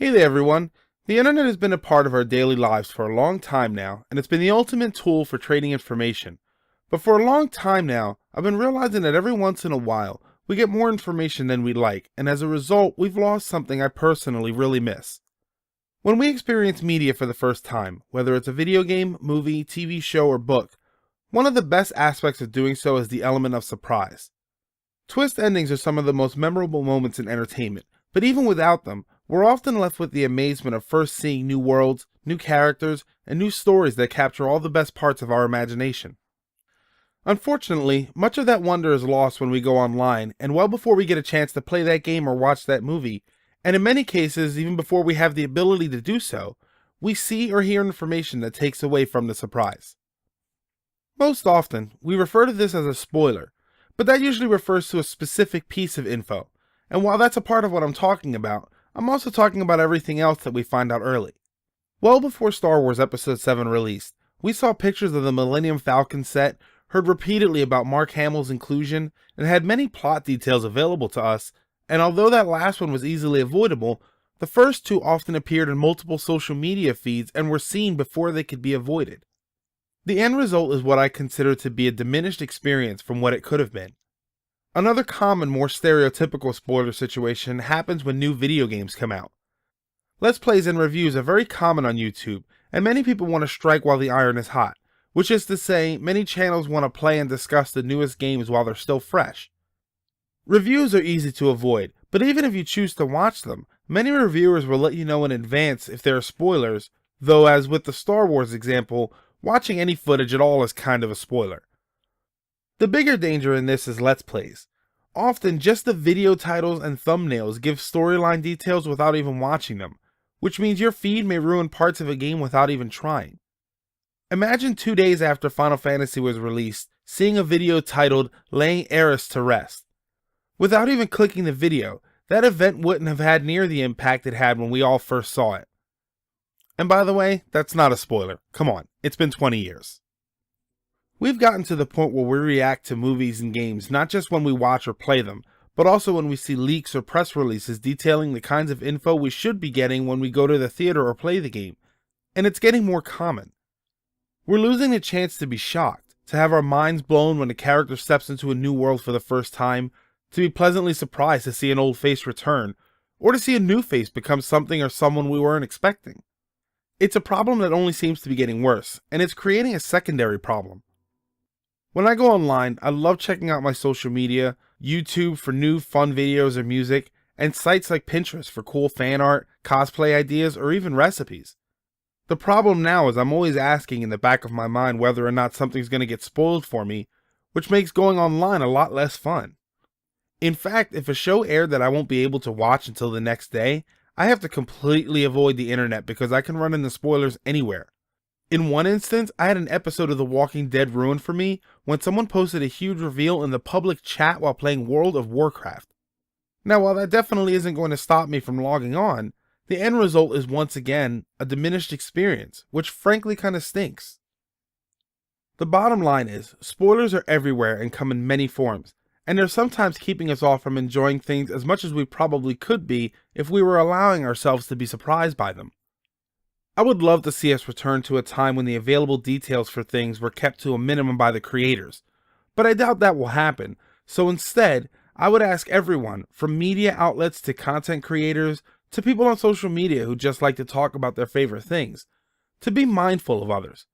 Hey there everyone! The internet has been a part of our daily lives for a long time now, and it's been the ultimate tool for trading information. But for a long time now, I've been realizing that every once in a while, we get more information than we like, and as a result, we've lost something I personally really miss. When we experience media for the first time, whether it's a video game, movie, TV show, or book, one of the best aspects of doing so is the element of surprise. Twist endings are some of the most memorable moments in entertainment, but even without them, we're often left with the amazement of first seeing new worlds, new characters, and new stories that capture all the best parts of our imagination. Unfortunately, much of that wonder is lost when we go online, and well before we get a chance to play that game or watch that movie, and in many cases, even before we have the ability to do so, we see or hear information that takes away from the surprise. Most often, we refer to this as a spoiler, but that usually refers to a specific piece of info, and while that's a part of what I'm talking about, I'm also talking about everything else that we find out early. Well before Star Wars Episode 7 released, we saw pictures of the Millennium Falcon set, heard repeatedly about Mark Hamill's inclusion, and had many plot details available to us, and although that last one was easily avoidable, the first two often appeared in multiple social media feeds and were seen before they could be avoided. The end result is what I consider to be a diminished experience from what it could have been. Another common, more stereotypical spoiler situation happens when new video games come out. Let's plays and reviews are very common on YouTube, and many people want to strike while the iron is hot, which is to say, many channels want to play and discuss the newest games while they're still fresh. Reviews are easy to avoid, but even if you choose to watch them, many reviewers will let you know in advance if there are spoilers, though as with the Star Wars example, watching any footage at all is kind of a spoiler. The bigger danger in this is Let's Plays. Often just the video titles and thumbnails give storyline details without even watching them, which means your feed may ruin parts of a game without even trying. Imagine 2 days after Final Fantasy was released, seeing a video titled Laying Eris to Rest. Without even clicking the video, that event wouldn't have had near the impact it had when we all first saw it. And by the way, that's not a spoiler. Come on, it's been 20 years. We've gotten to the point where we react to movies and games not just when we watch or play them, but also when we see leaks or press releases detailing the kinds of info we should be getting when we go to the theater or play the game. And it's getting more common. We're losing the chance to be shocked, to have our minds blown when a character steps into a new world for the first time, to be pleasantly surprised to see an old face return, or to see a new face become something or someone we weren't expecting. It's a problem that only seems to be getting worse, and it's creating a secondary problem. When I go online, I love checking out my social media, YouTube for new fun videos or music, and sites like Pinterest for cool fan art, cosplay ideas, or even recipes. The problem now is I'm always asking in the back of my mind whether or not something's going to get spoiled for me, which makes going online a lot less fun. In fact, if a show aired that I won't be able to watch until the next day, I have to completely avoid the internet because I can run into spoilers anywhere. In one instance, I had an episode of The Walking Dead ruined for me when someone posted a huge reveal in the public chat while playing World of Warcraft. Now, while that definitely isn't going to stop me from logging on, the end result is once again a diminished experience, which frankly kind of stinks. The bottom line is, spoilers are everywhere and come in many forms, and they're sometimes keeping us off from enjoying things as much as we probably could be if we were allowing ourselves to be surprised by them. I would love to see us return to a time when the available details for things were kept to a minimum by the creators, but I doubt that will happen, so instead, I would ask everyone, from media outlets to content creators, to people on social media who just like to talk about their favorite things, to be mindful of others.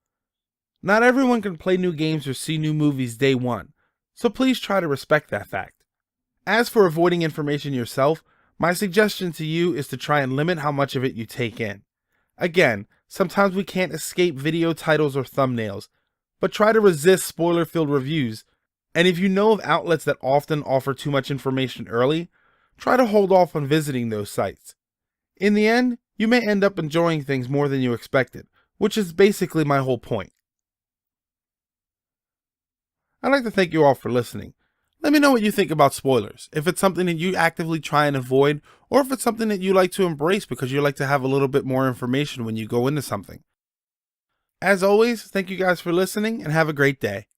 Not everyone can play new games or see new movies day one, so please try to respect that fact. As for avoiding information yourself, my suggestion to you is to try and limit how much of it you take in. Again, sometimes we can't escape video titles or thumbnails, but try to resist spoiler-filled reviews, and if you know of outlets that often offer too much information early, try to hold off on visiting those sites. In the end, you may end up enjoying things more than you expected, which is basically my whole point. I'd like to thank you all for listening. Let me know what you think about spoilers, if it's something that you actively try and avoid, or if it's something that you like to embrace because you like to have a little bit more information when you go into something. As always, thank you guys for listening and have a great day.